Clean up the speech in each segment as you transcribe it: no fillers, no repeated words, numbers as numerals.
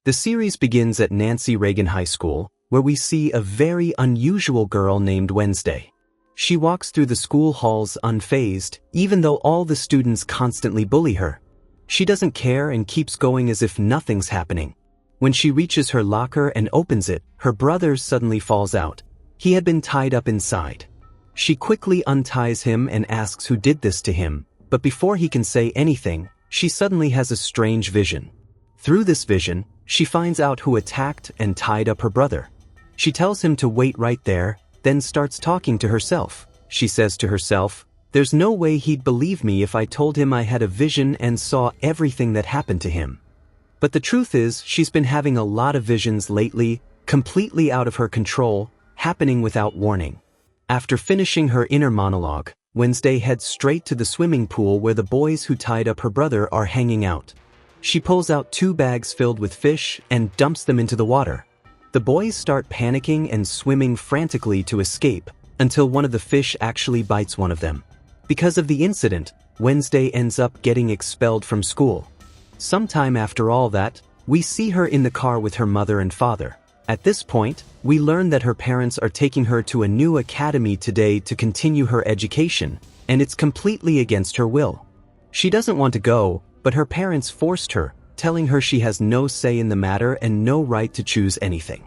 The series begins at Nancy Reagan High School, where we see a very unusual girl named Wednesday. She walks through the school halls unfazed, even though all the students constantly bully her. She doesn't care and keeps going as if nothing's happening. When she reaches her locker and opens it, her brother suddenly falls out. He had been tied up inside. She quickly unties him and asks who did this to him, but before he can say anything, she suddenly has a strange vision. Through this vision, she finds out who attacked and tied up her brother. She tells him to wait right there, then starts talking to herself. She says to herself, "There's no way he'd believe me if I told him I had a vision and saw everything that happened to him." But the truth is, she's been having a lot of visions lately, completely out of her control, happening without warning. After finishing her inner monologue, Wednesday heads straight to the swimming pool where the boys who tied up her brother are hanging out. She pulls out 2 bags filled with fish and dumps them into the water. The boys start panicking and swimming frantically to escape, until one of the fish actually bites one of them. Because of the incident, Wednesday ends up getting expelled from school. Sometime after all that, we see her in the car with her mother and father. At this point, we learn that her parents are taking her to a new academy today to continue her education, and it's completely against her will. She doesn't want to go, but her parents forced her, telling her she has no say in the matter and no right to choose anything.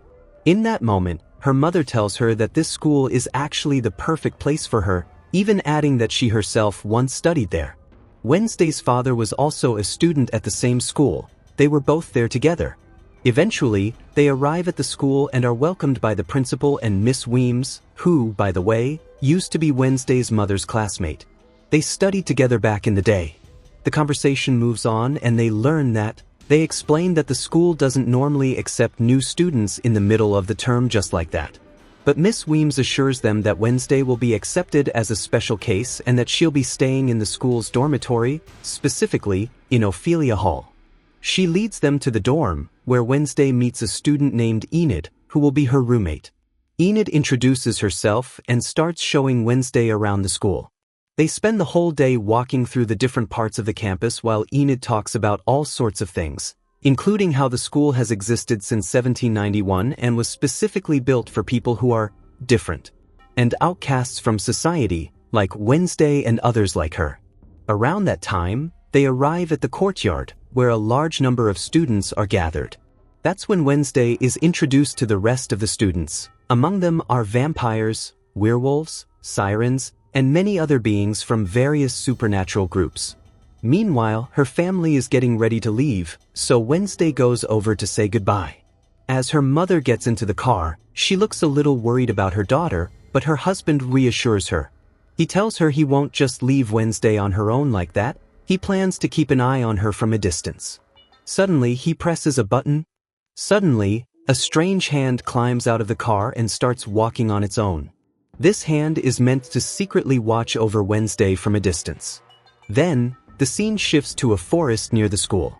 In that moment, her mother tells her that this school is actually the perfect place for her, even adding that she herself once studied there. Wednesday's father was also a student at the same school. They were both there together. Eventually, they arrive at the school and are welcomed by the principal and Miss Weems, who, by the way, used to be Wednesday's mother's classmate. They studied together back in the day. The conversation moves on and they explain that the school doesn't normally accept new students in the middle of the term just like that. But Miss Weems assures them that Wednesday will be accepted as a special case and that she'll be staying in the school's dormitory, specifically in Ophelia Hall. She leads them to the dorm, where Wednesday meets a student named Enid, who will be her roommate. Enid introduces herself and starts showing Wednesday around the school. They spend the whole day walking through the different parts of the campus while Enid talks about all sorts of things, including how the school has existed since 1791 and was specifically built for people who are different and outcasts from society, like Wednesday and others like her. Around that time, they arrive at the courtyard, where a large number of students are gathered. That's when Wednesday is introduced to the rest of the students. Among them are vampires, werewolves, sirens, and many other beings from various supernatural groups. Meanwhile, her family is getting ready to leave, so Wednesday goes over to say goodbye. As her mother gets into the car, she looks a little worried about her daughter, but her husband reassures her. He tells her he won't just leave Wednesday on her own like that. He plans to keep an eye on her from a distance. Suddenly, he presses a button. Suddenly, a strange hand climbs out of the car and starts walking on its own. This hand is meant to secretly watch over Wednesday from a distance. Then, the scene shifts to a forest near the school.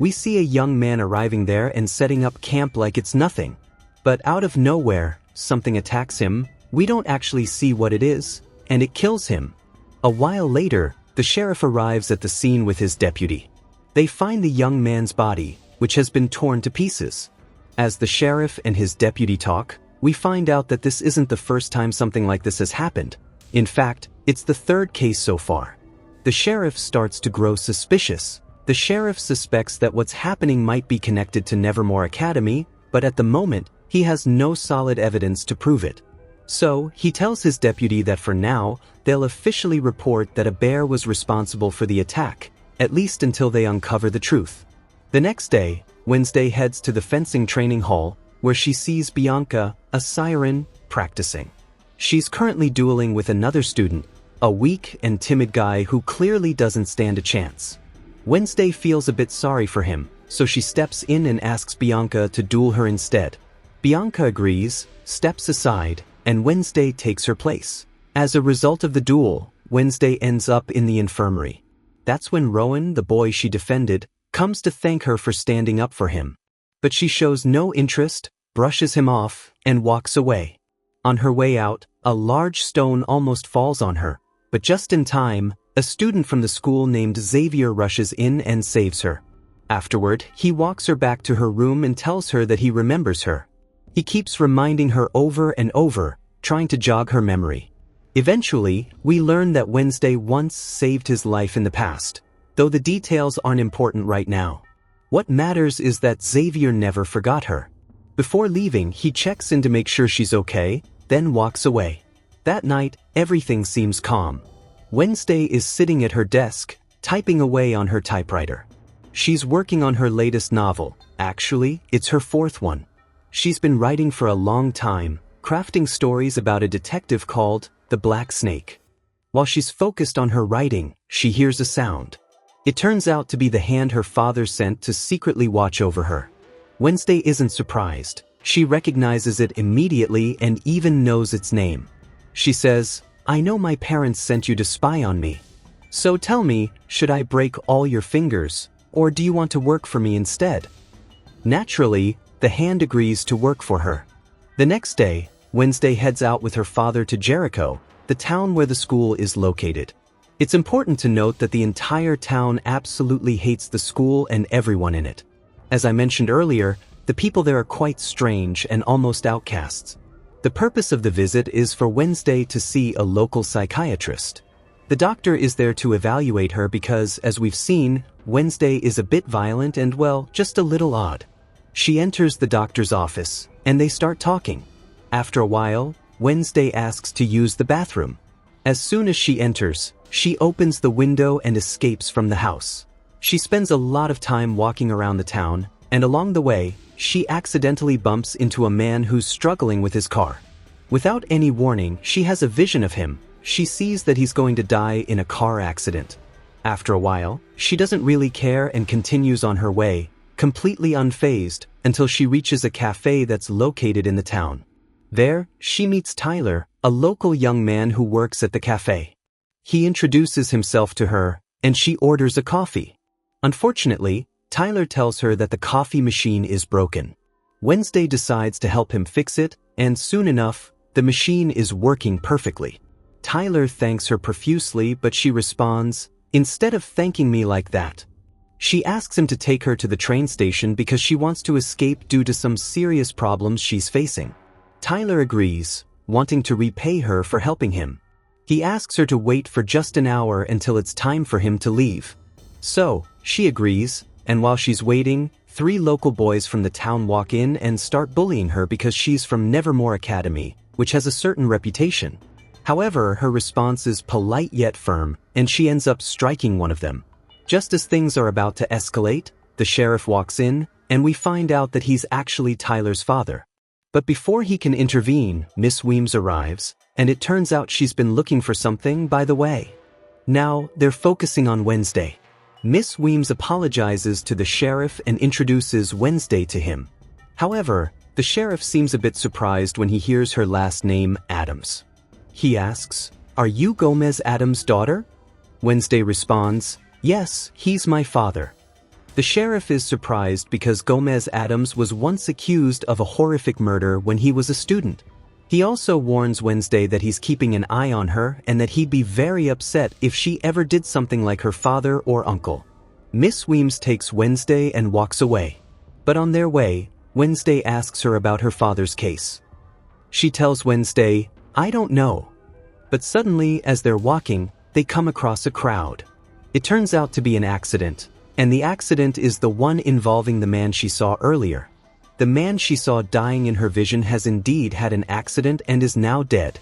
We see a young man arriving there and setting up camp like it's nothing. But out of nowhere, something attacks him. We don't actually see what it is, and it kills him. A while later, the sheriff arrives at the scene with his deputy. They find the young man's body, which has been torn to pieces. As the sheriff and his deputy talk, we find out that this isn't the first time something like this has happened. In fact, it's the 3rd case so far. The sheriff starts to grow suspicious. The sheriff suspects that what's happening might be connected to Nevermore Academy, but at the moment, he has no solid evidence to prove it. So, he tells his deputy that for now, they'll officially report that a bear was responsible for the attack, at least until they uncover the truth. The next day, Wednesday heads to the fencing training hall, where she sees Bianca, a siren, practicing. She's currently dueling with another student, a weak and timid guy who clearly doesn't stand a chance. Wednesday feels a bit sorry for him, so she steps in and asks Bianca to duel her instead. Bianca agrees, steps aside, and Wednesday takes her place. As a result of the duel, Wednesday ends up in the infirmary. That's when Rowan, the boy she defended, comes to thank her for standing up for him. But she shows no interest, brushes him off, and walks away. On her way out, a large stone almost falls on her, but just in time, a student from the school named Xavier rushes in and saves her. Afterward, he walks her back to her room and tells her that he remembers her. He keeps reminding her over and over, trying to jog her memory. Eventually, we learn that Wednesday once saved his life in the past, though the details aren't important right now. What matters is that Xavier never forgot her. Before leaving, he checks in to make sure she's okay, then walks away. That night, everything seems calm. Wednesday is sitting at her desk, typing away on her typewriter. She's working on her latest novel. Actually, it's her fourth one. She's been writing for a long time, crafting stories about a detective called the Black Snake. While she's focused on her writing, she hears a sound. It turns out to be the hand her father sent to secretly watch over her. Wednesday isn't surprised. She recognizes it immediately and even knows its name. She says, "I know my parents sent you to spy on me. So tell me, should I break all your fingers, or do you want to work for me instead?" Naturally, the hand agrees to work for her. The next day, Wednesday heads out with her father to Jericho, the town where the school is located. It's important to note that the entire town absolutely hates the school and everyone in it. As I mentioned earlier, the people there are quite strange and almost outcasts. The purpose of the visit is for Wednesday to see a local psychiatrist. The doctor is there to evaluate her because, as we've seen, Wednesday is a bit violent and, well, just a little odd. She enters the doctor's office, and they start talking. After a while, Wednesday asks to use the bathroom. As soon as she enters, she opens the window and escapes from the house. She spends a lot of time walking around the town, and along the way, she accidentally bumps into a man who's struggling with his car. Without any warning, she has a vision of him. She sees that he's going to die in a car accident. After a while, she doesn't really care and continues on her way, completely unfazed, until she reaches a cafe that's located in the town. There, she meets Tyler, a local young man who works at the cafe. He introduces himself to her, and she orders a coffee. Unfortunately, Tyler tells her that the coffee machine is broken. Wednesday decides to help him fix it, and soon enough, the machine is working perfectly. Tyler thanks her profusely, but she responds, "Instead of thanking me like that." She asks him to take her to the train station because she wants to escape due to some serious problems she's facing. Tyler agrees, wanting to repay her for helping him. He asks her to wait for just an hour until it's time for him to leave. So, she agrees, and while she's waiting, 3 local boys from the town walk in and start bullying her because she's from Nevermore Academy, which has a certain reputation. However, her response is polite yet firm, and she ends up striking one of them. Just as things are about to escalate, the sheriff walks in, and we find out that he's actually Tyler's father. But before he can intervene, Miss Weems arrives, and it turns out she's been looking for something by the way. Now, they're focusing on Wednesday. Miss Weems apologizes to the sheriff and introduces Wednesday to him. However, the sheriff seems a bit surprised when he hears her last name, Adams. He asks, "Are you Gomez Adams' daughter?" Wednesday responds, "Yes, he's my father." The sheriff is surprised because Gomez Adams was once accused of a horrific murder when he was a student. He also warns Wednesday that he's keeping an eye on her and that he'd be very upset if she ever did something like her father or uncle. Miss Weems takes Wednesday and walks away. But on their way, Wednesday asks her about her father's case. She tells Wednesday, "I don't know." But suddenly, as they're walking, they come across a crowd. It turns out to be an accident, and the accident is the one involving the man she saw earlier. The man she saw dying in her vision has indeed had an accident and is now dead.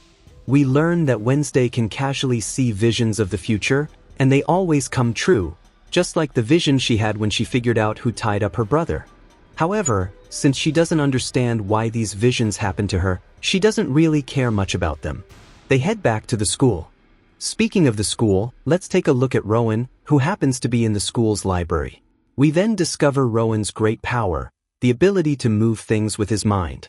We learn that Wednesday can casually see visions of the future, and they always come true, just like the vision she had when she figured out who tied up her brother. However, since she doesn't understand why these visions happen to her, she doesn't really care much about them. They head back to the school. Speaking of the school, let's take a look at Rowan, who happens to be in the school's library. We then discover Rowan's great power, the ability to move things with his mind.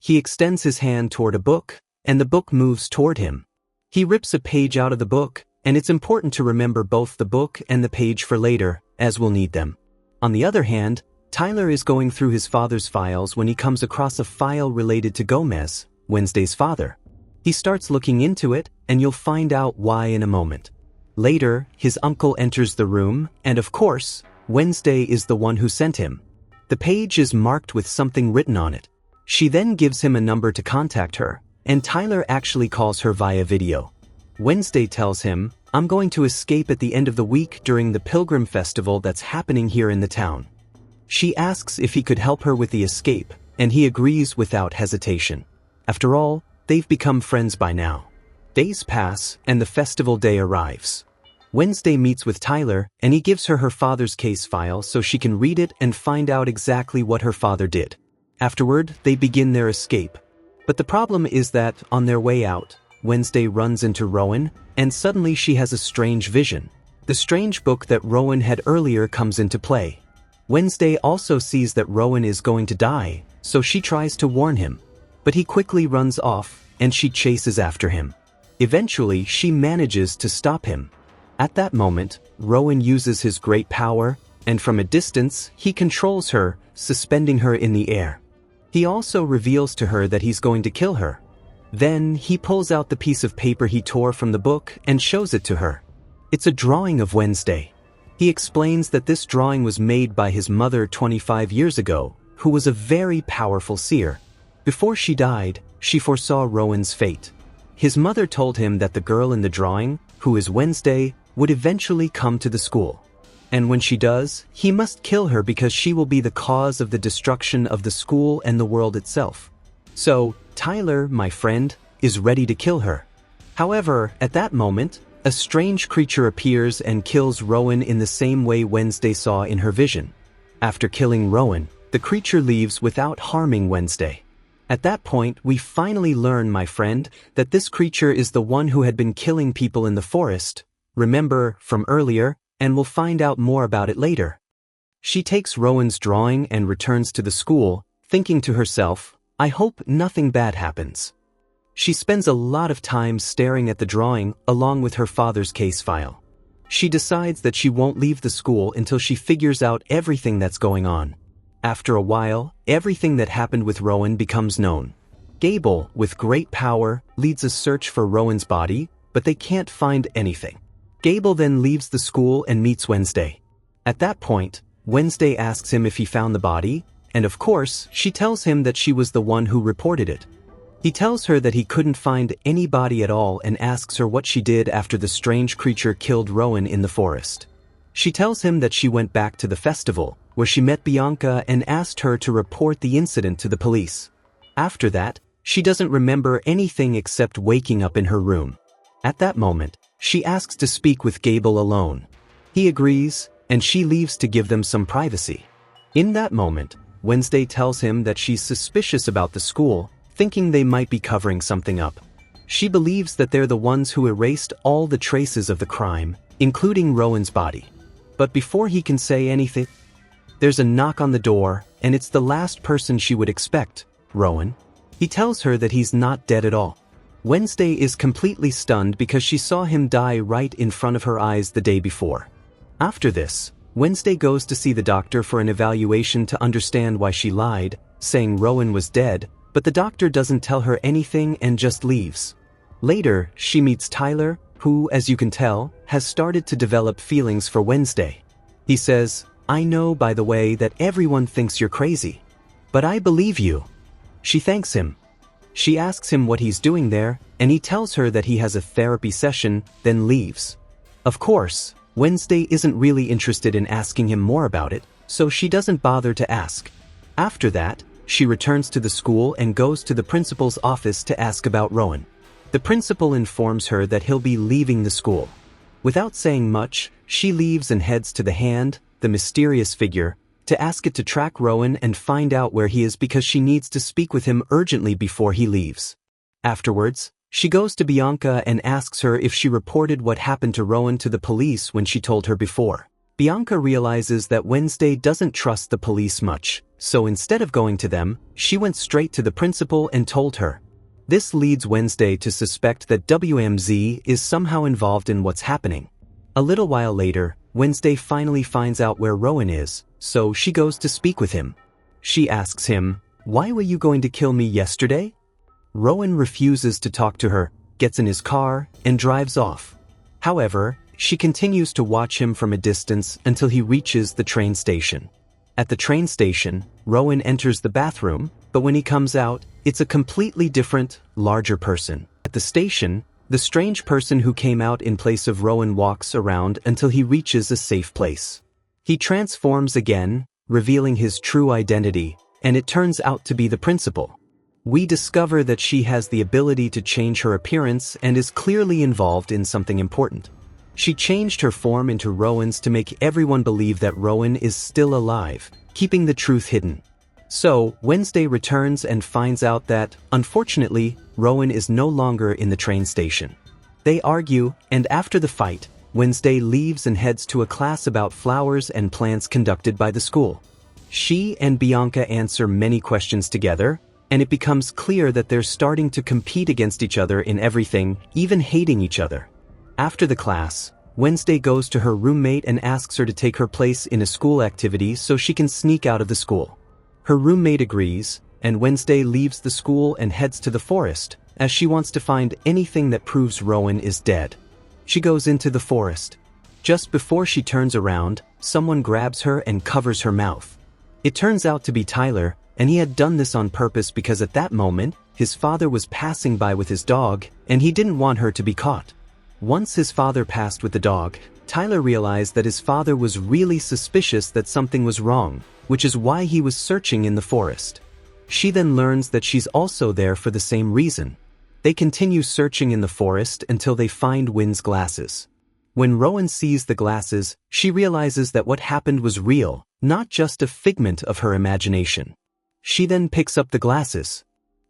He extends his hand toward a book, and the book moves toward him. He rips a page out of the book, and it's important to remember both the book and the page for later, as we'll need them. On the other hand, Tyler is going through his father's files when he comes across a file related to Gomez, Wednesday's father. He starts looking into it, and you'll find out why in a moment. Later, his uncle enters the room, and of course, Wednesday is the one who sent him. The page is marked with something written on it. She then gives him a number to contact her, and Tyler actually calls her via video. Wednesday tells him, "I'm going to escape at the end of the week during the Pilgrim Festival that's happening here in the town." She asks if he could help her with the escape, and he agrees without hesitation. After all, they've become friends by now. Days pass, and the festival day arrives. Wednesday meets with Tyler, and he gives her her father's case file so she can read it and find out exactly what her father did. Afterward, they begin their escape. But the problem is that, on their way out, Wednesday runs into Rowan, and suddenly she has a strange vision. The strange book that Rowan had earlier comes into play. Wednesday also sees that Rowan is going to die, so she tries to warn him. But he quickly runs off, and she chases after him. Eventually, she manages to stop him. At that moment, Rowan uses his great power, and from a distance, he controls her, suspending her in the air. He also reveals to her that he's going to kill her. Then, he pulls out the piece of paper he tore from the book and shows it to her. It's a drawing of Wednesday. He explains that this drawing was made by his mother 25 years ago, who was a very powerful seer. Before she died, she foresaw Rowan's fate. His mother told him that the girl in the drawing, who is Wednesday, would eventually come to the school. And when she does, he must kill her because she will be the cause of the destruction of the school and the world itself. So, Tyler, my friend, is ready to kill her. However, at that moment, a strange creature appears and kills Rowan in the same way Wednesday saw in her vision. After killing Rowan, the creature leaves without harming Wednesday. At that point, we finally learn, my friend, that this creature is the one who had been killing people in the forest, remember, from earlier, and we'll find out more about it later. She takes Rowan's drawing and returns to the school, thinking to herself, "I hope nothing bad happens." She spends a lot of time staring at the drawing along with her father's case file. She decides that she won't leave the school until she figures out everything that's going on. After a while, everything that happened with Rowan becomes known. Gable, with great power, leads a search for Rowan's body, but they can't find anything. Gable then leaves the school and meets Wednesday. At that point, Wednesday asks him if he found the body, and of course, she tells him that she was the one who reported it. He tells her that he couldn't find any body at all and asks her what she did after the strange creature killed Rowan in the forest. She tells him that she went back to the festival, where she met Bianca and asked her to report the incident to the police. After that, she doesn't remember anything except waking up in her room. At that moment, she asks to speak with Gable alone. He agrees, and she leaves to give them some privacy. In that moment, Wednesday tells him that she's suspicious about the school, thinking they might be covering something up. She believes that they're the ones who erased all the traces of the crime, including Rowan's body. But before he can say anything, there's a knock on the door, and it's the last person she would expect, Rowan. He tells her that he's not dead at all. Wednesday is completely stunned because she saw him die right in front of her eyes the day before. After this, Wednesday goes to see the doctor for an evaluation to understand why she lied, saying Rowan was dead, but the doctor doesn't tell her anything and just leaves. Later, she meets Tyler, who, as you can tell, has started to develop feelings for Wednesday. He says, "I know, by the way, that everyone thinks you're crazy. But I believe you." She thanks him. She asks him what he's doing there, and he tells her that he has a therapy session, then leaves. Of course, Wednesday isn't really interested in asking him more about it, so she doesn't bother to ask. After that, she returns to the school and goes to the principal's office to ask about Rowan. The principal informs her that he'll be leaving the school. Without saying much, she leaves and heads to the hand, the mysterious figure, to ask it to track Rowan and find out where he is because she needs to speak with him urgently before he leaves. Afterwards, she goes to Bianca and asks her if she reported what happened to Rowan to the police when she told her before. Bianca realizes that Wednesday doesn't trust the police much, so instead of going to them, she went straight to the principal and told her. This leads Wednesday to suspect that WMZ is somehow involved in what's happening. A little while later, Wednesday finally finds out where Rowan is, so she goes to speak with him. She asks him, "Why were you going to kill me yesterday?" Rowan refuses to talk to her, gets in his car, and drives off. However, She continues to watch him from a distance until he reaches the train station. At the train station, Rowan enters the bathroom, but when he comes out, it's a completely different, larger person. At the station, the strange person who came out in place of Rowan walks around until he reaches a safe place. He transforms again, revealing his true identity, and it turns out to be the principal. We discover that she has the ability to change her appearance and is clearly involved in something important. She changed her form into Rowan's to make everyone believe that Rowan is still alive, keeping the truth hidden. So, Wednesday returns and finds out that, unfortunately, Rowan is no longer in the train station. They argue, and after the fight, Wednesday leaves and heads to a class about flowers and plants conducted by the school. She and Bianca answer many questions together, and it becomes clear that they're starting to compete against each other in everything, even hating each other. After the class, Wednesday goes to her roommate and asks her to take her place in a school activity so she can sneak out of the school. Her roommate agrees, and Wednesday leaves the school and heads to the forest, as she wants to find anything that proves Rowan is dead. She goes into the forest. Just before she turns around, someone grabs her and covers her mouth. It turns out to be Tyler, and he had done this on purpose because at that moment, his father was passing by with his dog, and he didn't want her to be caught. Once his father passed with the dog, Tyler realized that his father was really suspicious that something was wrong, which is why he was searching in the forest. She then learns that she's also there for the same reason. They continue searching in the forest until they find Wynn's glasses. When Rowan sees the glasses, she realizes that what happened was real, not just a figment of her imagination. She then picks up the glasses.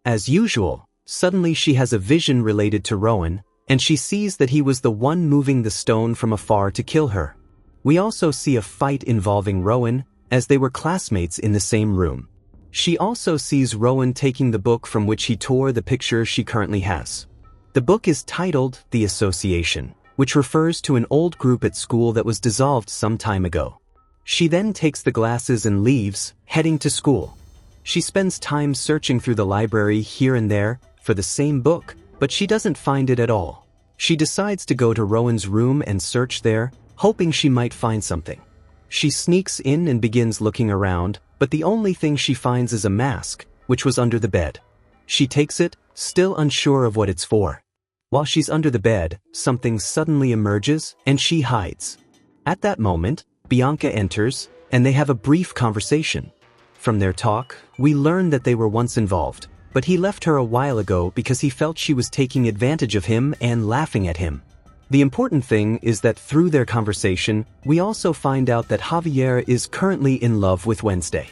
As usual, suddenly she has a vision related to Rowan, and she sees that he was the one moving the stone from afar to kill her. We also see a fight involving Rowan, as they were classmates in the same room. She also sees Rowan taking the book from which he tore the picture she currently has. The book is titled The Association, which refers to an old group at school that was dissolved some time ago. She then takes the glasses and leaves, heading to school. She spends time searching through the library here and there for the same book, but she doesn't find it at all. She decides to go to Rowan's room and search there, hoping she might find something. She sneaks in and begins looking around, but the only thing she finds is a mask, which was under the bed. She takes it, still unsure of what it's for. While she's under the bed, something suddenly emerges, and she hides. At that moment, Bianca enters, and they have a brief conversation. From their talk, we learn that they were once involved, but he left her a while ago because he felt she was taking advantage of him and laughing at him. The important thing is that through their conversation, we also find out that Javier is currently in love with Wednesday.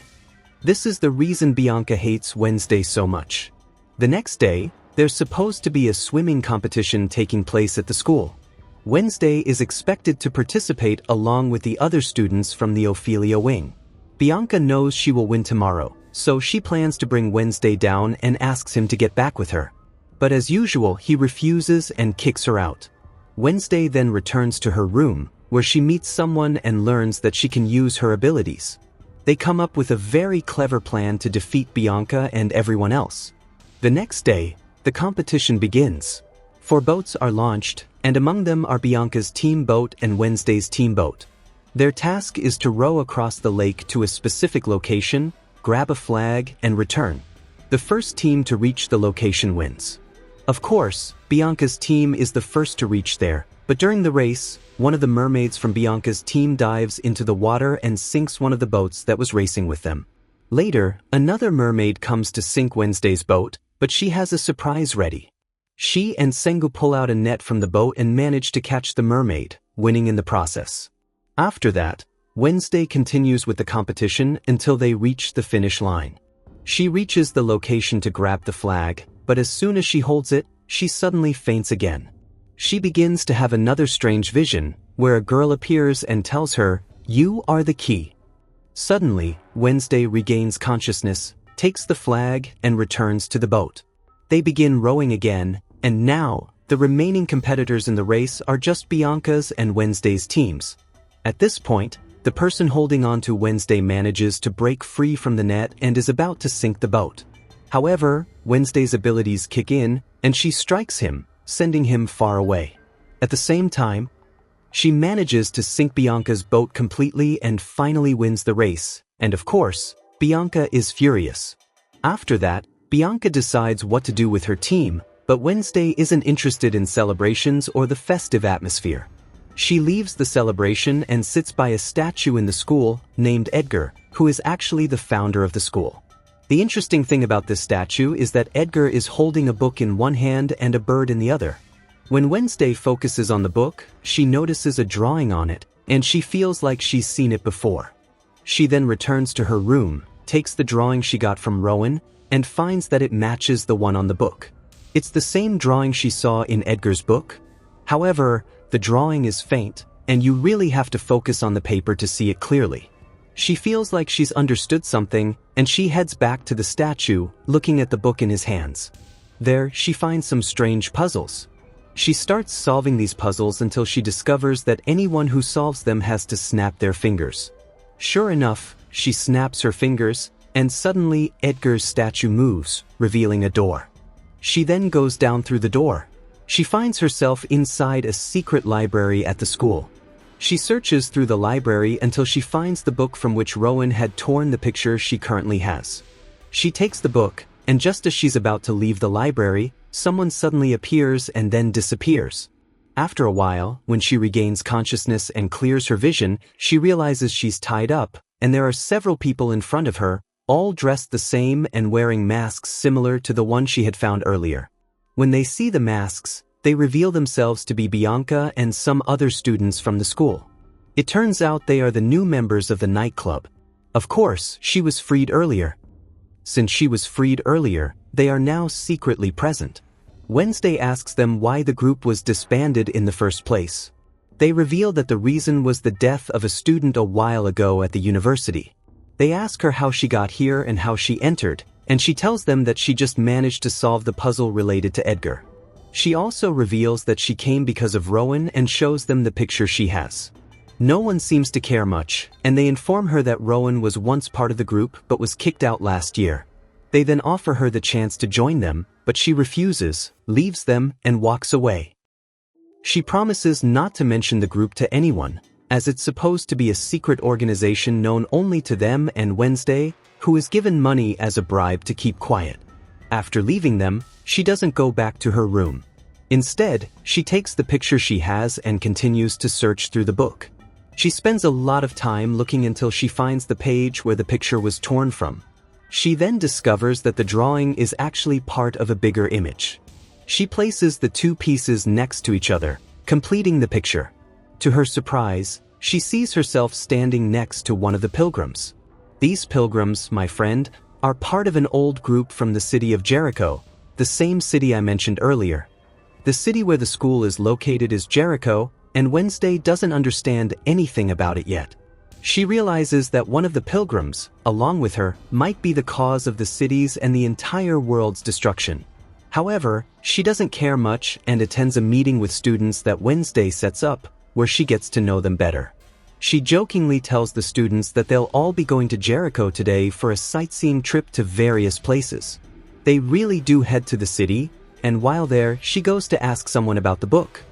This is the reason Bianca hates Wednesday so much. The next day, there's supposed to be a swimming competition taking place at the school. Wednesday is expected to participate along with the other students from the Ophelia wing. Bianca knows she will win tomorrow, so she plans to bring Wednesday down and asks him to get back with her. But as usual, he refuses and kicks her out. Wednesday then returns to her room, where she meets someone and learns that she can use her abilities. They come up with a very clever plan to defeat Bianca and everyone else. The next day, the competition begins. 4 boats are launched, and among them are Bianca's team boat and Wednesday's team boat. Their task is to row across the lake to a specific location, grab a flag, and return. The first team to reach the location wins. Of course, Bianca's team is the first to reach there, but during the race, one of the mermaids from Bianca's team dives into the water and sinks one of the boats that was racing with them. Later, another mermaid comes to sink Wednesday's boat, but she has a surprise ready. She and Sengu pull out a net from the boat and manage to catch the mermaid, winning in the process. After that, Wednesday continues with the competition until they reach the finish line. She reaches the location to grab the flag, but as soon as she holds it, she suddenly faints again. She begins to have another strange vision, where a girl appears and tells her, "You are the key." Suddenly, Wednesday regains consciousness, takes the flag, and returns to the boat. They begin rowing again, and now, the remaining competitors in the race are just Bianca's and Wednesday's teams. At this point, the person holding on to Wednesday manages to break free from the net and is about to sink the boat. However, Wednesday's abilities kick in, and she strikes him, sending him far away. At the same time, She manages to sink Bianca's boat completely and finally wins the race, and of course, Bianca is furious. After that, Bianca decides what to do with her team, but Wednesday isn't interested in celebrations or the festive atmosphere. She leaves the celebration and sits by a statue in the school named Edgar, who is actually the founder of the school. The interesting thing about this statue is that Edgar is holding a book in one hand and a bird in the other. When Wednesday focuses on the book, she notices a drawing on it, and she feels like she's seen it before. She then returns to her room, takes the drawing she got from Rowan, and finds that it matches the one on the book. It's the same drawing she saw in Edgar's book. However, the drawing is faint, and you really have to focus on the paper to see it clearly. She feels like she's understood something, and she heads back to the statue, looking at the book in his hands. There, she finds some strange puzzles. She starts solving these puzzles until she discovers that anyone who solves them has to snap their fingers. Sure enough, she snaps her fingers, and suddenly Edgar's statue moves, revealing a door. She then goes down through the door. She finds herself inside a secret library at the school. She searches through the library until she finds the book from which Rowan had torn the picture she currently has. She takes the book, and just as she's about to leave the library, someone suddenly appears and then disappears. After a while, when she regains consciousness and clears her vision, she realizes she's tied up, and there are several people in front of her, all dressed the same and wearing masks similar to the one she had found earlier. When they see the masks, they reveal themselves to be Bianca and some other students from the school. It turns out they are the new members of the nightclub. Of course, she was freed earlier. Since she was freed earlier, they are now secretly present. Wednesday asks them why the group was disbanded in the first place. They reveal that the reason was the death of a student a while ago at the university. They ask her how she got here and how she entered, and she tells them that she just managed to solve the puzzle related to Edgar. She also reveals that she came because of Rowan and shows them the picture she has. No one seems to care much, and they inform her that Rowan was once part of the group but was kicked out last year. They then offer her the chance to join them, but she refuses, leaves them, and walks away. She promises not to mention the group to anyone, as it's supposed to be a secret organization known only to them and Wednesday, who is given money as a bribe to keep quiet. After leaving them, she doesn't go back to her room. Instead, she takes the picture she has and continues to search through the book. She spends a lot of time looking until she finds the page where the picture was torn from. She then discovers that the drawing is actually part of a bigger image. She places the two pieces next to each other, completing the picture. To her surprise, she sees herself standing next to one of the pilgrims. These pilgrims, my friend, are part of an old group from the city of Jericho, the same city I mentioned earlier. The city where the school is located is Jericho, and Wednesday doesn't understand anything about it yet. She realizes that one of the pilgrims, along with her, might be the cause of the city's and the entire world's destruction. However, she doesn't care much and attends a meeting with students that Wednesday sets up, where she gets to know them better. She jokingly tells the students that they'll all be going to Jericho today for a sightseeing trip to various places. They really do head to the city, and while there, she goes to ask someone about the book.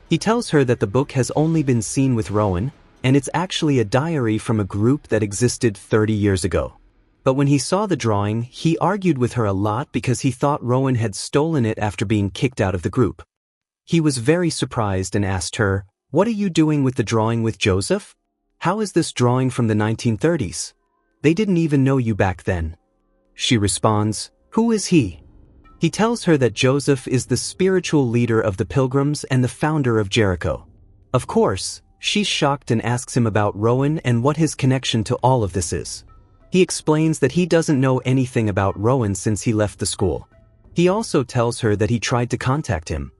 He tells her that the book has only been seen with Rowan, and it's actually a diary from a group that existed 30 years ago. But when he saw the drawing, he argued with her a lot because he thought Rowan had stolen it after being kicked out of the group. He was very surprised and asked her, "What are you doing with the drawing with Joseph? How is this drawing from the 1930s? They didn't even know you back then." She responds, "Who is he?" He tells her that Joseph is the spiritual leader of the Pilgrims and the founder of Jericho. Of course, she's shocked and asks him about Rowan and what his connection to all of this is. He explains that he doesn't know anything about Rowan since he left the school. He also tells her that he tried to contact him.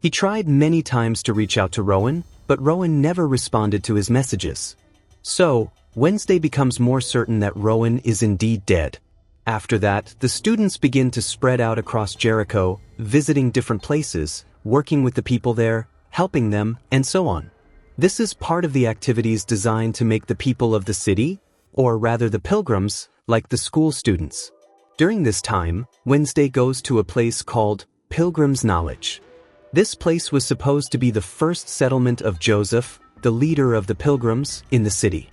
He tried many times to reach out to Rowan, but Rowan never responded to his messages. So, Wednesday becomes more certain that Rowan is indeed dead. After that, the students begin to spread out across Jericho, visiting different places, working with the people there, helping them, and so on. This is part of the activities designed to make the people of the city, or rather the pilgrims, like the school students. During this time, Wednesday goes to a place called Pilgrim's Knowledge. This place was supposed to be the first settlement of Joseph, the leader of the pilgrims, in the city.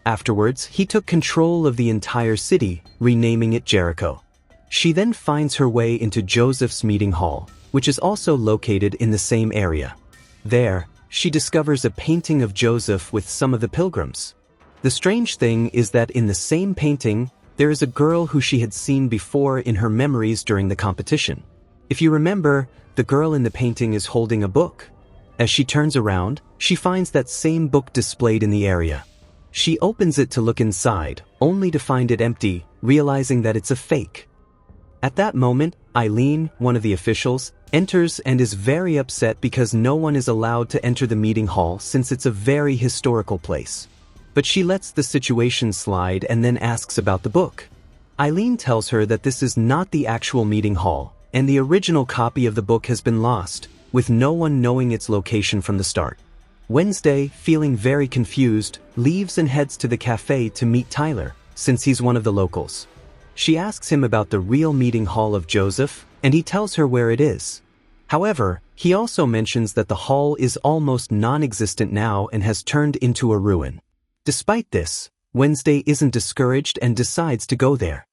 Afterwards, he took control of the entire city, renaming it Jericho. She then finds her way into Joseph's meeting hall, which is also located in the same area. There, she discovers a painting of Joseph with some of the pilgrims. The strange thing is that in the same painting, there is a girl who she had seen before in her memories during the competition. If you remember, the girl in the painting is holding a book. As she turns around, she finds that same book displayed in the area. She opens it to look inside, only to find it empty, realizing that it's a fake. At that moment, Eileen, one of the officials, enters and is very upset because no one is allowed to enter the meeting hall since it's a very historical place. But she lets the situation slide and then asks about the book. Eileen tells her that this is not the actual meeting hall, and the original copy of the book has been lost, with no one knowing its location from the start. Wednesday, feeling very confused, leaves and heads to the cafe to meet Tyler, since he's one of the locals. She asks him about the real meeting hall of Joseph, and he tells her where it is. However, he also mentions that the hall is almost non-existent now and has turned into a ruin. Despite this, Wednesday isn't discouraged and decides to go there.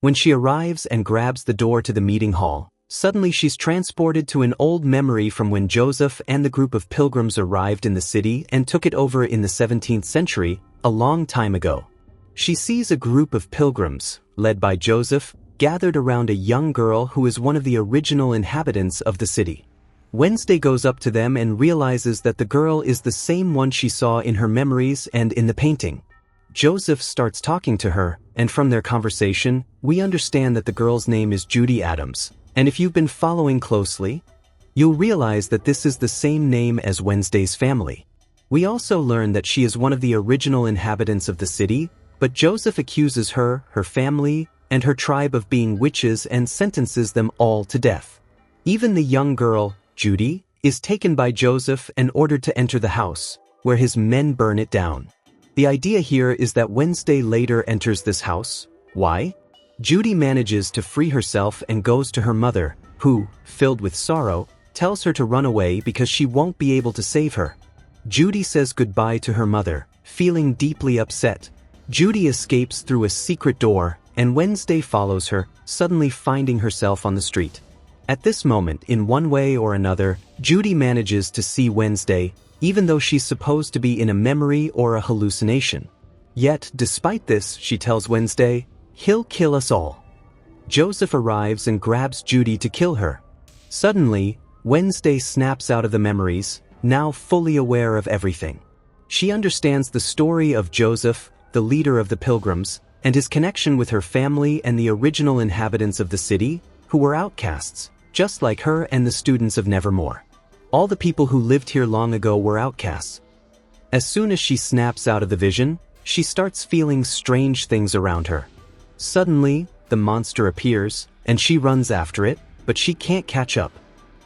When she arrives and grabs the door to the meeting hall, suddenly she's transported to an old memory from when Joseph and the group of pilgrims arrived in the city and took it over in the 17th century, a long time ago. She sees a group of pilgrims, led by Joseph, gathered around a young girl who is one of the original inhabitants of the city. Wednesday goes up to them and realizes that the girl is the same one she saw in her memories and in the painting. Joseph starts talking to her, and from their conversation, we understand that the girl's name is Judy Adams, and if you've been following closely, you'll realize that this is the same name as Wednesday's family. We also learn that she is one of the original inhabitants of the city, but Joseph accuses her, her family, and her tribe of being witches and sentences them all to death. Even the young girl, Judy, is taken by Joseph and ordered to enter the house, where his men burn it down. The idea here is that Wednesday later enters this house. Why? Judy manages to free herself and goes to her mother, who, filled with sorrow, tells her to run away because she won't be able to save her. Judy says goodbye to her mother, feeling deeply upset. Judy escapes through a secret door, and Wednesday follows her, suddenly finding herself on the street. At this moment, in one way or another, Judy manages to see Wednesday, even though she's supposed to be in a memory or a hallucination. Yet, despite this, she tells Wednesday, "He'll kill us all." Joseph arrives and grabs Judy to kill her. Suddenly, Wednesday snaps out of the memories, now fully aware of everything. She understands the story of Joseph, the leader of the pilgrims, and his connection with her family and the original inhabitants of the city, who were outcasts, just like her and the students of Nevermore. All the people who lived here long ago were outcasts. As soon as she snaps out of the vision, she starts feeling strange things around her. Suddenly, the monster appears, and she runs after it, but she can't catch up.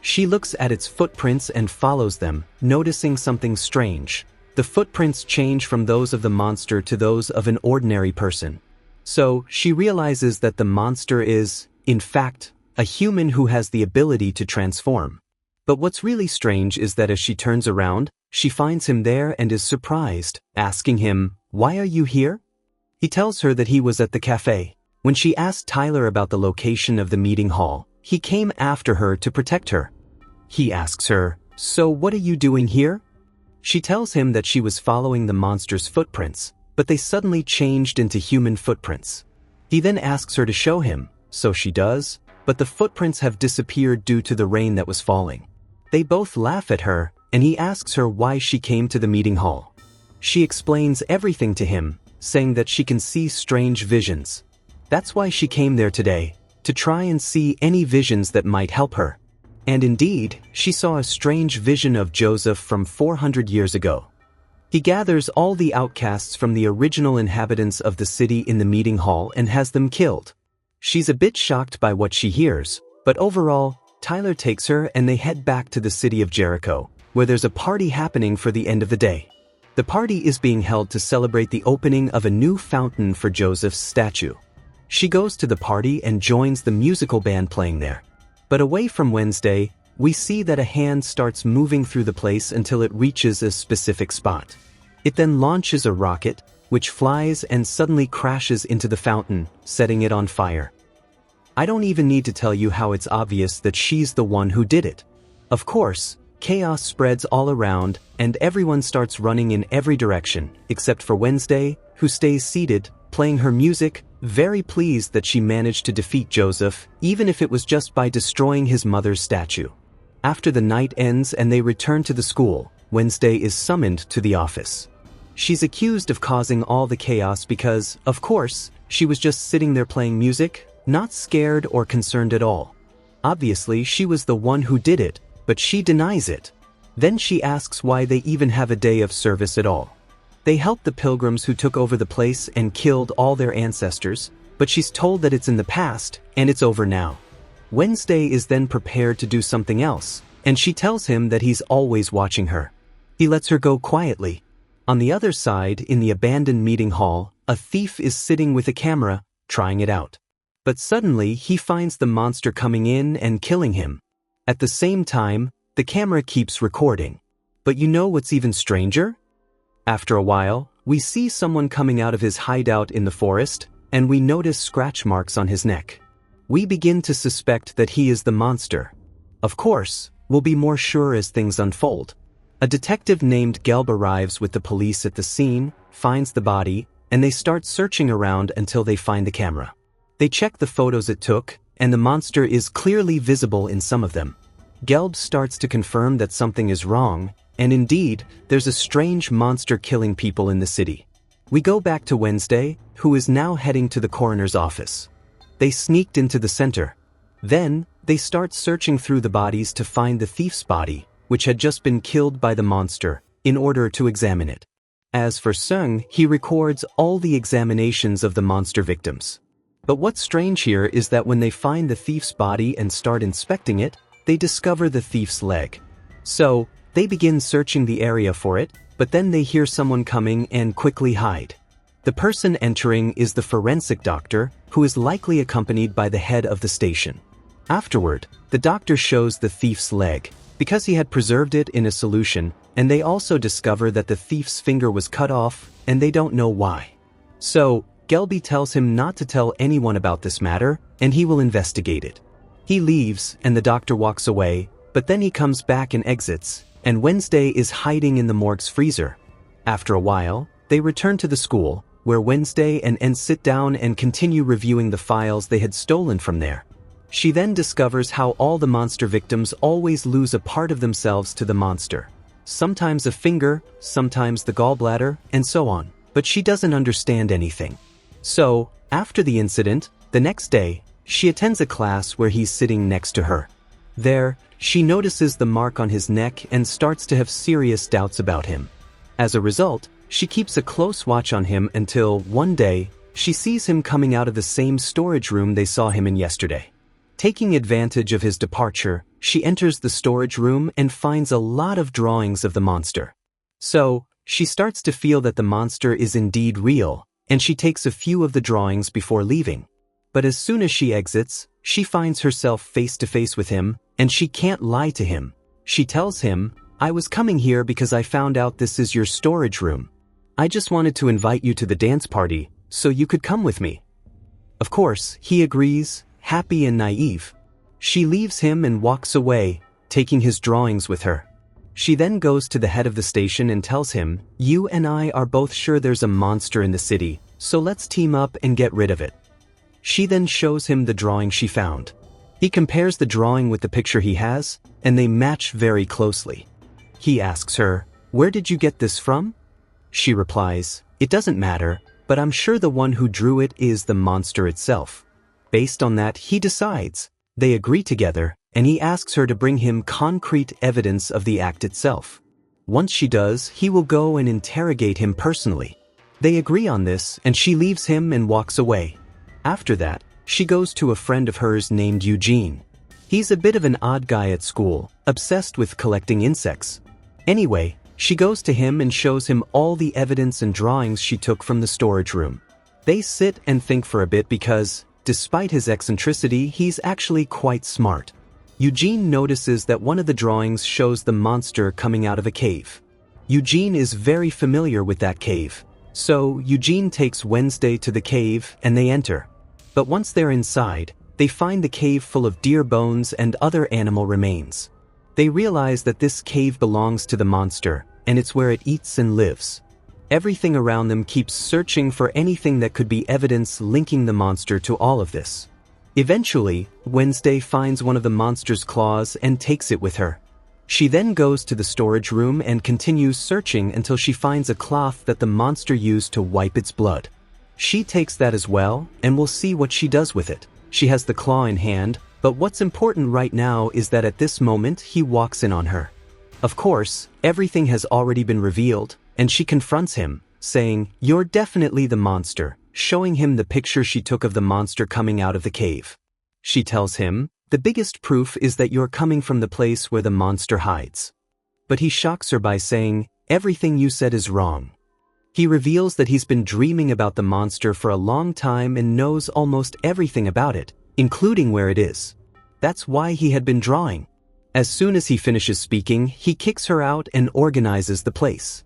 She looks at its footprints and follows them, noticing something strange. The footprints change from those of the monster to those of an ordinary person. So, she realizes that the monster is, in fact, a human who has the ability to transform. But what's really strange is that as she turns around, she finds him there and is surprised, asking him, "Why are you here?" He tells her that he was at the cafe. When she asked Tyler about the location of the meeting hall, he came after her to protect her. He asks her, "So what are you doing here?" She tells him that she was following the monster's footprints, but they suddenly changed into human footprints. He then asks her to show him, so she does, but the footprints have disappeared due to the rain that was falling. They both laugh at her, and he asks her why she came to the meeting hall. She explains everything to him, saying that she can see strange visions. That's why she came there today, to try and see any visions that might help her. And indeed, she saw a strange vision of Joseph from 400 years ago. He gathers all the outcasts from the original inhabitants of the city in the meeting hall and has them killed. She's a bit shocked by what she hears, but overall, Tyler takes her and they head back to the city of Jericho, where there's a party happening for the end of the day. The party is being held to celebrate the opening of a new fountain for Joseph's statue. She goes to the party and joins the musical band playing there. But away from Wednesday, we see that a hand starts moving through the place until it reaches a specific spot. It then launches a rocket, which flies and suddenly crashes into the fountain, setting it on fire. I don't even need to tell you how it's obvious that she's the one who did it. Of course, chaos spreads all around, and everyone starts running in every direction, except for Wednesday, who stays seated, playing her music, very pleased that she managed to defeat Joseph, even if it was just by destroying his mother's statue. After the night ends and they return to the school, Wednesday is summoned to the office. She's accused of causing all the chaos because, of course, she was just sitting there playing music, not scared or concerned at all. Obviously, she was the one who did it, but she denies it. Then she asks why they even have a day of service at all. They help the pilgrims who took over the place and killed all their ancestors, but she's told that it's in the past and it's over now. Wednesday is then prepared to do something else, and she tells him that he's always watching her. He lets her go quietly. On the other side, in the abandoned meeting hall, a thief is sitting with a camera, trying it out. But suddenly, he finds the monster coming in and killing him. At the same time, the camera keeps recording. But you know what's even stranger? After a while, we see someone coming out of his hideout in the forest, and we notice scratch marks on his neck. We begin to suspect that he is the monster. Of course, we'll be more sure as things unfold. A detective named Gelb arrives with the police at the scene, finds the body, and they start searching around until they find the camera. They check the photos it took, and the monster is clearly visible in some of them. Gelb starts to confirm that something is wrong, and indeed, there's a strange monster killing people in the city. We go back to Wednesday, who is now heading to the coroner's office. They sneaked into the center. Then, they start searching through the bodies to find the thief's body, which had just been killed by the monster, in order to examine it. As for Sung, he records all the examinations of the monster victims. But what's strange here is that when they find the thief's body and start inspecting it, they discover the thief's leg. So, they begin searching the area for it, but then they hear someone coming and quickly hide. The person entering is the forensic doctor, who is likely accompanied by the head of the station. Afterward, the doctor shows the thief's leg, because he had preserved it in a solution, and they also discover that the thief's finger was cut off, and they don't know why. So, Gelby tells him not to tell anyone about this matter, and he will investigate it. He leaves, and the doctor walks away, but then he comes back and exits, and Wednesday is hiding in the morgue's freezer. After a while, they return to the school, where Wednesday and N sit down and continue reviewing the files they had stolen from there. She then discovers how all the monster victims always lose a part of themselves to the monster. Sometimes a finger, sometimes the gallbladder, and so on, but she doesn't understand anything. So, after the incident, the next day, she attends a class where he's sitting next to her. There, she notices the mark on his neck and starts to have serious doubts about him. As a result, she keeps a close watch on him until, one day, she sees him coming out of the same storage room they saw him in yesterday. Taking advantage of his departure, she enters the storage room and finds a lot of drawings of the monster. So, she starts to feel that the monster is indeed real, and she takes a few of the drawings before leaving. But as soon as she exits, she finds herself face to face with him, and she can't lie to him. She tells him, "I was coming here because I found out this is your storage room. I just wanted to invite you to the dance party, so you could come with me." Of course, he agrees, happy and naive. She leaves him and walks away, taking his drawings with her. She then goes to the head of the station and tells him, "You and I are both sure there's a monster in the city, so let's team up and get rid of it." She then shows him the drawing she found. He compares the drawing with the picture he has, and they match very closely. He asks her, "Where did you get this from?" She replies, "It doesn't matter, but I'm sure the one who drew it is the monster itself." Based on that, he decides. They agree together, and he asks her to bring him concrete evidence of the act itself. Once she does, he will go and interrogate him personally. They agree on this, and she leaves him and walks away. After that, she goes to a friend of hers named Eugene. He's a bit of an odd guy at school, obsessed with collecting insects. Anyway, she goes to him and shows him all the evidence and drawings she took from the storage room. They sit and think for a bit because, despite his eccentricity, he's actually quite smart. Eugene notices that one of the drawings shows the monster coming out of a cave. Eugene is very familiar with that cave. So, Eugene takes Wednesday to the cave and they enter. But once they're inside, they find the cave full of deer bones and other animal remains. They realize that this cave belongs to the monster, and it's where it eats and lives. Everything around them keeps searching for anything that could be evidence linking the monster to all of this. Eventually, Wednesday finds one of the monster's claws and takes it with her. She then goes to the storage room and continues searching until she finds a cloth that the monster used to wipe its blood. She takes that as well, and we'll see what she does with it. She has the claw in hand, but what's important right now is that at this moment he walks in on her. Of course, everything has already been revealed, and she confronts him, saying, "You're definitely the monster," showing him the picture she took of the monster coming out of the cave. She tells him, "The biggest proof is that you're coming from the place where the monster hides." But he shocks her by saying, "Everything you said is wrong." He reveals that he's been dreaming about the monster for a long time and knows almost everything about it, including where it is. That's why he had been drawing. As soon as he finishes speaking, he kicks her out and organizes the place.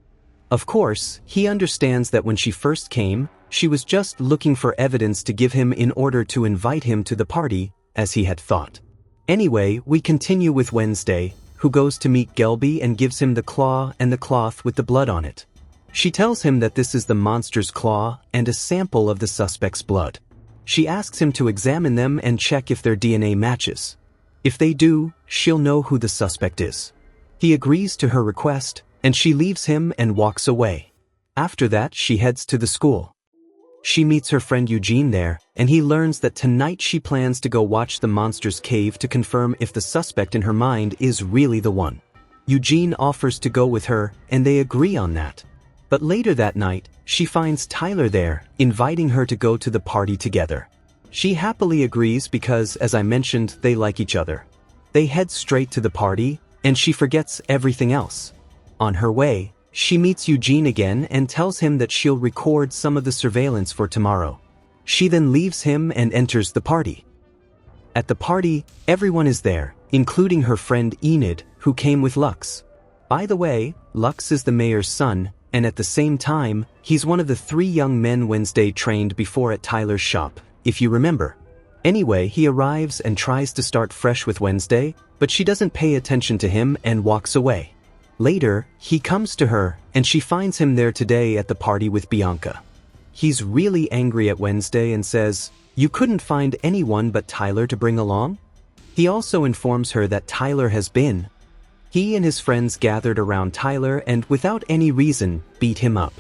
Of course, he understands that when she first came, she was just looking for evidence to give him in order to invite him to the party, as he had thought. Anyway, we continue with Wednesday, who goes to meet Gelby and gives him the claw and the cloth with the blood on it. She tells him that this is the monster's claw and a sample of the suspect's blood. She asks him to examine them and check if their DNA matches. If they do, she'll know who the suspect is. He agrees to her request, and she leaves him and walks away. After that, she heads to the school. She meets her friend Eugene there, and he learns that tonight she plans to go watch the monster's cave to confirm if the suspect in her mind is really the one. Eugene offers to go with her, and they agree on that. But later that night, she finds Tyler there, inviting her to go to the party together. She happily agrees because, as I mentioned, they like each other. They head straight to the party, and she forgets everything else. On her way, she meets Eugene again and tells him that she'll record some of the surveillance for tomorrow. She then leaves him and enters the party. At the party, everyone is there, including her friend Enid, who came with Lux. By the way, Lux is the mayor's son, and at the same time, he's one of the 3 young men Wednesday trained before at Tyler's shop, if you remember. Anyway, he arrives and tries to start fresh with Wednesday, but she doesn't pay attention to him and walks away. Later, he comes to her, and she finds him there today at the party with Bianca. He's really angry at Wednesday and says, "You couldn't find anyone but Tyler to bring along?" He also informs her that Tyler has been. He and his friends gathered around Tyler and, without any reason, beat him up.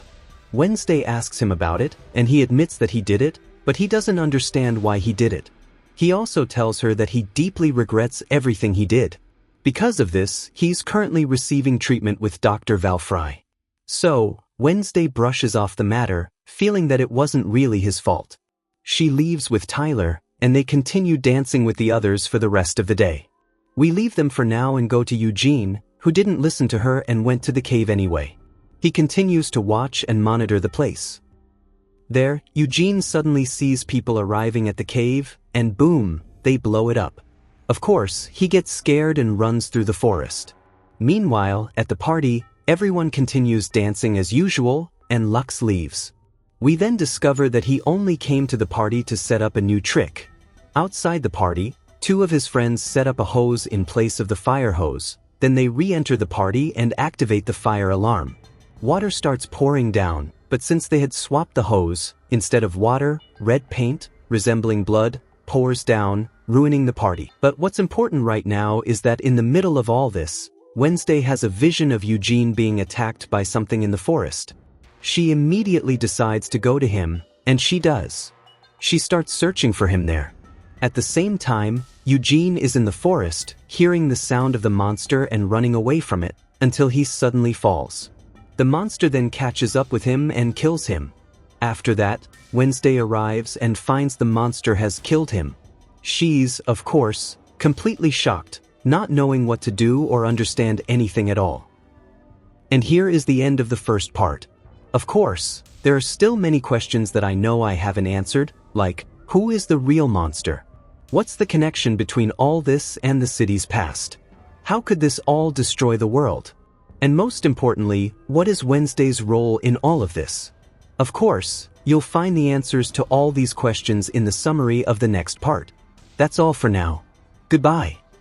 Wednesday asks him about it, and he admits that he did it, but he doesn't understand why he did it. He also tells her that he deeply regrets everything he did. Because of this, he's currently receiving treatment with Dr. Valfry. So, Wednesday brushes off the matter, feeling that it wasn't really his fault. She leaves with Tyler, and they continue dancing with the others for the rest of the day. We leave them for now and go to Eugene, who didn't listen to her and went to the cave anyway. He continues to watch and monitor the place. There, Eugene suddenly sees people arriving at the cave, and boom, they blow it up. Of course, he gets scared and runs through the forest. Meanwhile, at the party, everyone continues dancing as usual, and Lux leaves. We then discover that he only came to the party to set up a new trick. Outside the party, 2 of his friends set up a hose in place of the fire hose, then they re-enter the party and activate the fire alarm. Water starts pouring down, but since they had swapped the hose, instead of water, red paint, resembling blood, pours down, ruining the party. But what's important right now is that in the middle of all this, Wednesday has a vision of Eugene being attacked by something in the forest. She immediately decides to go to him, and she does. She starts searching for him there. At the same time, Eugene is in the forest, hearing the sound of the monster and running away from it, until he suddenly falls. The monster then catches up with him and kills him. After that, Wednesday arrives and finds the monster has killed him. She's, of course, completely shocked, not knowing what to do or understand anything at all. And here is the end of the first part. Of course, there are still many questions that I know I haven't answered, like, who is the real monster? What's the connection between all this and the city's past? How could this all destroy the world? And most importantly, what is Wednesday's role in all of this? Of course, you'll find the answers to all these questions in the summary of the next part. That's all for now. Goodbye.